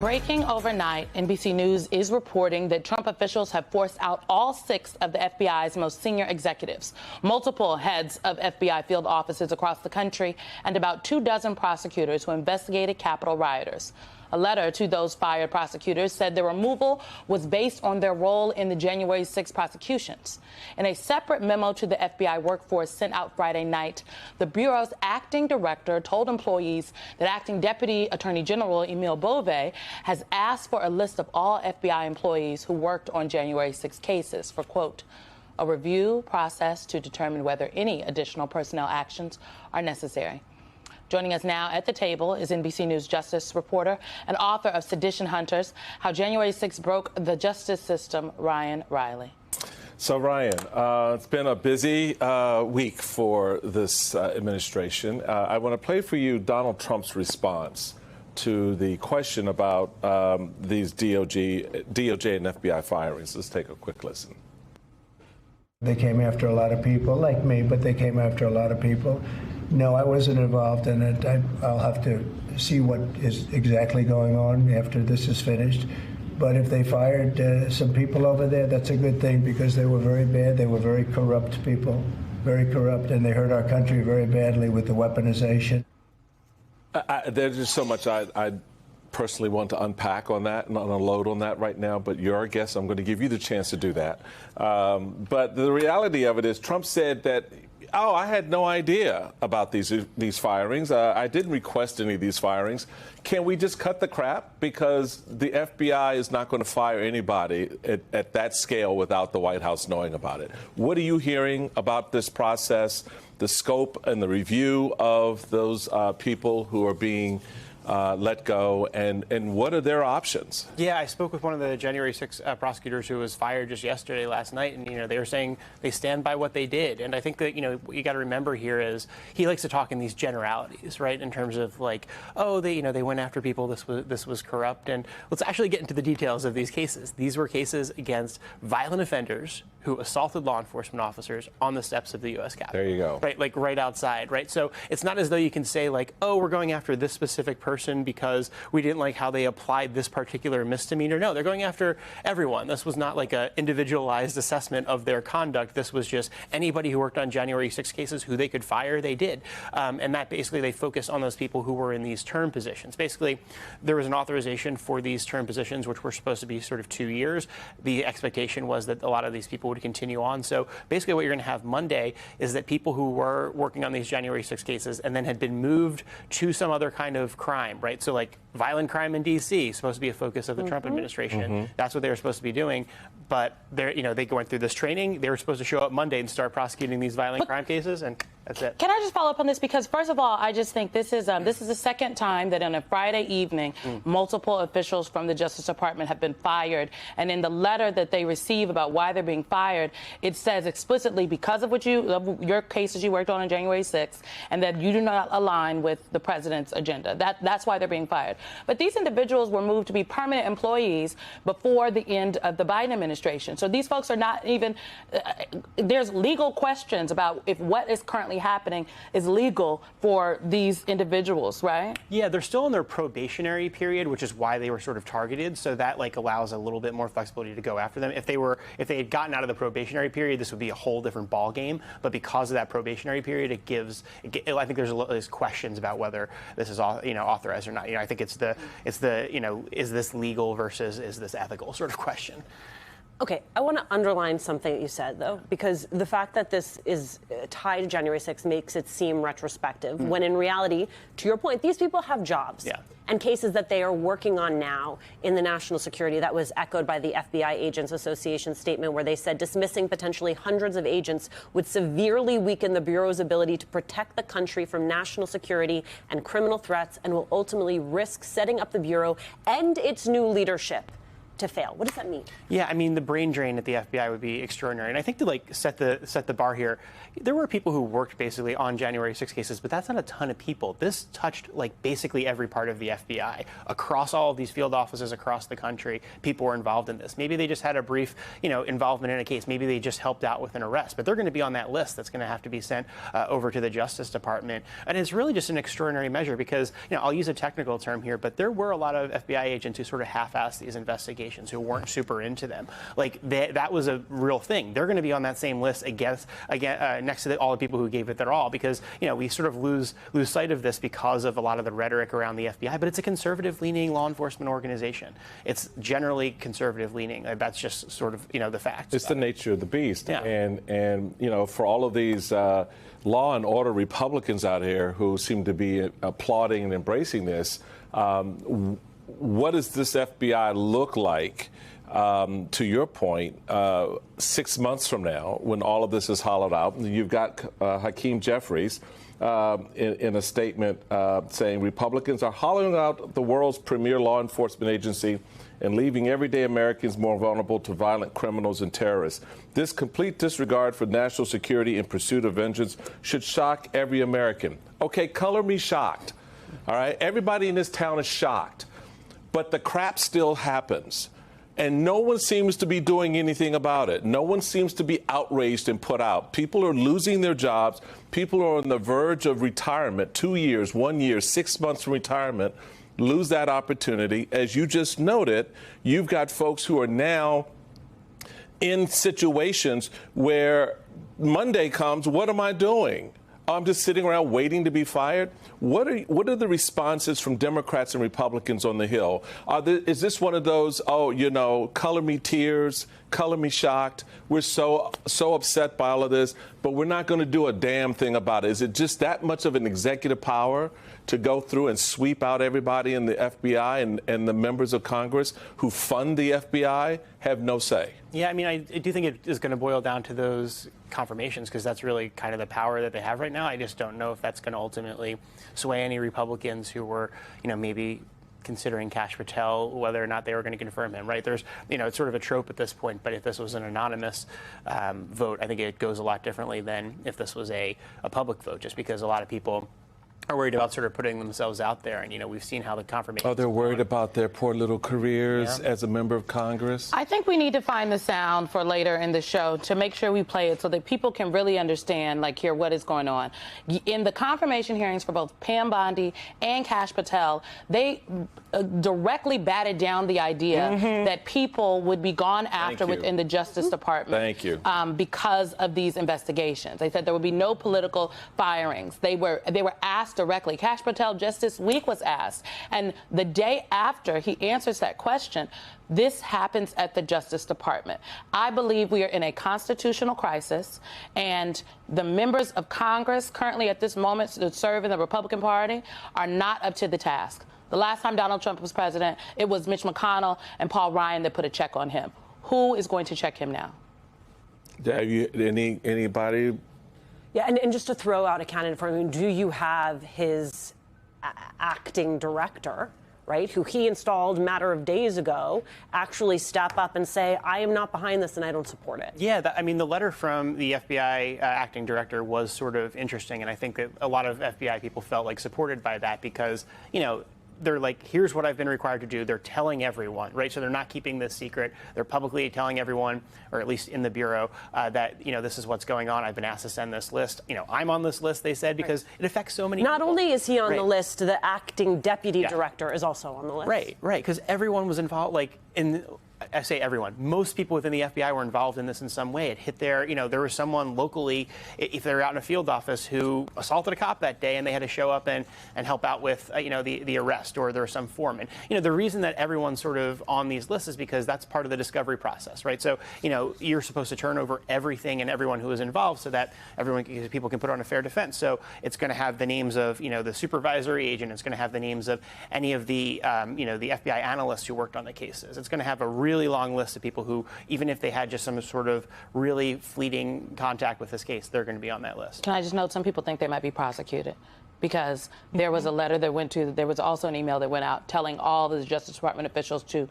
Breaking overnight, NBC News is reporting that Trump officials have forced out all 6 of the FBI's most senior executives, multiple heads of FBI field offices across the country, and about 24 prosecutors who investigated Capitol rioters. A letter to those fired prosecutors said the removal was based on their role in the January 6 prosecutions. In a separate memo to the FBI workforce sent out Friday night, the Bureau's acting director told employees that Acting Deputy Attorney General Emil Bove has asked for a list of all FBI employees who worked on January 6 cases for, quote, a review process to determine whether any additional personnel actions are necessary. Joining us now at the table is NBC News justice reporter and author of Sedition Hunters, How January 6 Broke the Justice System, Ryan Riley. So, Ryan, it's been a busy week for this administration. I want to play for you Donald Trump's response to the question about these DOJ and FBI firings. Let's take a quick listen. They came after a lot of people, like me, but they came after a lot of people. No, I wasn't involved in it. I'll have to see what is exactly going on after this is finished. But if they fired some people over there, that's a good thing because they were very bad. They were very corrupt people, very corrupt, and they hurt our country very badly with the weaponization. There's just so much I personally want to unpack on that and unload on that right now, but you're our guest. I'm going to give you the chance to do that. But the reality of it is Trump said that, oh, I had no idea about these firings. I didn't request any of these firings. Can we just cut the crap? Because the FBI is not going to fire anybody at that scale without the White House knowing about it. What are you hearing about this process, the scope and the review of those people who are being let go, and what are their options? Yeah, I spoke with one of the January 6 prosecutors who was fired just last night, and they were saying they stand by what they did. And I think that what you got to remember here is he likes to talk in these generalities, right? In terms of like, oh, they went after people. This was corrupt. And let's actually get into the details of these cases. These were cases against violent offenders who assaulted law enforcement officers on the steps of the U.S. Capitol. There you go. Right, like right outside, right? So it's not as though you can say like, oh, we're going after this specific person because we didn't like how they applied this particular misdemeanor. No, they're going after everyone. This was not like an individualized assessment of their conduct. This was just anybody who worked on January 6 cases who they could fire, they did. And that basically they focused on those people who were in these term positions. Basically, there was an authorization for these term positions, which were supposed to be sort of 2 years. The expectation was that a lot of these people would continue on. So basically what you're going to have Monday is that people who were working on these January 6 cases and then had been moved to some other kind of crime, right? So like violent crime in D.C. supposed to be a focus of the Trump administration. That's what they were supposed to be doing. But they went through this training. They were supposed to show up Monday and start prosecuting these violent crime cases, and that's it. Can I just follow up on this? Because first of all, I just think this is the second time that on a Friday evening, multiple officials from the Justice Department have been fired. And in the letter that they receive about why they're being fired, it says explicitly because of your cases you worked on January 6th, and that you do not align with the president's agenda. That's why they're being fired. But these individuals were moved to be permanent employees before the end of the Biden administration. So these folks are not even, there's legal questions about if what is currently happening is legal for these individuals, right? Yeah, they're still in their probationary period, which is why they were sort of targeted. So that allows a little bit more flexibility to go after them. If they had gotten out of the probationary period, this would be a whole different ball game. But because of that probationary period, I think there's questions about whether this is authorized or not. I think it's the is this legal versus is this ethical sort of question. Okay, I want to underline something that you said, though, because the fact that this is tied to January 6th makes it seem retrospective, when in reality, to your point, these people have jobs and cases that they are working on now in the national security. That was echoed by the FBI Agents Association statement where they said dismissing potentially hundreds of agents would severely weaken the Bureau's ability to protect the country from national security and criminal threats and will ultimately risk setting up the Bureau and its new leadership to fail. What does that mean? Yeah, I mean, the brain drain at the FBI would be extraordinary. And I think to like set the bar here, there were people who worked basically on January 6 cases, but that's not a ton of people. This touched like basically every part of the FBI across all of these field offices across the country. People were involved in this. Maybe they just had a brief, involvement in a case. Maybe they just helped out with an arrest, but they're going to be on that list that's going to have to be sent over to the Justice Department. And it's really just an extraordinary measure because, I'll use a technical term here, but there were a lot of FBI agents who sort of half-assed these investigations, who weren't super into them. Like that was a real thing. They're going to be on that same list next to all the people who gave it their all because we sort of lose sight of this because of a lot of the rhetoric around the FBI. But it's a conservative-leaning law enforcement organization. It's generally conservative-leaning. That's just sort of the facts. It's the nature of the beast. Yeah. And for all of these law and order Republicans out here who seem to be applauding and embracing this. What does this FBI look like, to your point, 6 months from now when all of this is hollowed out? You've got Hakeem Jeffries in a statement saying Republicans are hollowing out the world's premier law enforcement agency and leaving everyday Americans more vulnerable to violent criminals and terrorists. This complete disregard for national security in pursuit of vengeance should shock every American. Okay, color me shocked. All right, everybody in this town is shocked. But the crap still happens, and no one seems to be doing anything about it. No one seems to be outraged and put out. People are losing their jobs. People are on the verge of retirement, 2 years, 1 year, 6 months from retirement, lose that opportunity. As you just noted, you've got folks who are now in situations where Monday comes, what am I doing? I'm just sitting around waiting to be fired. What are the responses from Democrats and Republicans on the Hill? Is this one of those, color me tears, color me shocked? We're so upset by all of this, but we're not going to do a damn thing about it. Is it just that much of an executive power to go through and sweep out everybody in the FBI and the members of Congress who fund the FBI have no say? Yeah, I mean, I do think it is going to boil down to those confirmations because that's really kind of the power that they have right now. I just don't know if that's going to ultimately sway any Republicans who were, maybe considering Kash Patel, whether or not they were going to confirm him, right? There's, it's sort of a trope at this point, but if this was an anonymous vote, I think it goes a lot differently than if this was a public vote, just because a lot of people are worried about sort of putting themselves out there. And, we've seen how the confirmation. Oh, they're worried about their poor little careers as a member of Congress? I think we need to find the sound for later in the show to make sure we play it so that people can really understand, hear what is going on. In the confirmation hearings for both Pam Bondi and Kash Patel, they directly batted down the idea that people would be gone after within the Justice Department. Thank you. Because of these investigations. They said there would be no political firings. They were asked directly. Kash Patel just this week was asked, and the day after he answers that question, this happens at the Justice Department. I believe we are in a constitutional crisis, and the members of Congress currently at this moment that serve in the Republican Party are not up to the task. The last time Donald Trump was president, it was Mitch McConnell and Paul Ryan that put a check on him. Who is going to check him now? Have you anybody? Yeah, and just to throw out a candidate for him, do you have his acting director, right, who he installed a matter of days ago, actually step up and say, I am not behind this and I don't support it? Yeah, the letter from the FBI acting director was sort of interesting, and I think that a lot of FBI people felt supported by that because, they're like, here's what I've been required to do. They're telling everyone, right? So they're not keeping this secret. They're publicly telling everyone, or at least in the Bureau, that, this is what's going on. I've been asked to send this list. I'm on this list, they said, because it affects so many Not people. only is he on the list, the acting deputy director is also on the list. Right, because everyone was involved, I say everyone, most people within the FBI were involved in this in some way. It hit their, there was someone locally, if they were out in a field office, who assaulted a cop that day and they had to show up and help out with, the arrest, or there was some foreman. The reason that everyone's sort of on these lists is because that's part of the discovery process, right? So, you're supposed to turn over everything and everyone who is involved so that people can put on a fair defense. So it's going to have the names of, the supervisory agent. It's going to have the names of any of the, the FBI analysts who worked on the cases. It's going to have a really long list of people who, even if they had just some sort of really fleeting contact with this case, they're going to be on that list. Can I just note, some people think they might be prosecuted. because there was a letter that went to, there was also an email that went out telling all the Justice Department officials to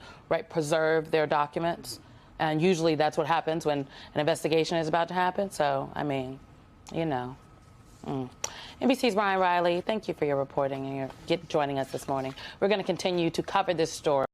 preserve their documents. And usually that's what happens when an investigation is about to happen. So, I mean, you know. NBC's Brian Riley, thank you for your reporting and joining us this morning. We're going to continue to cover this story.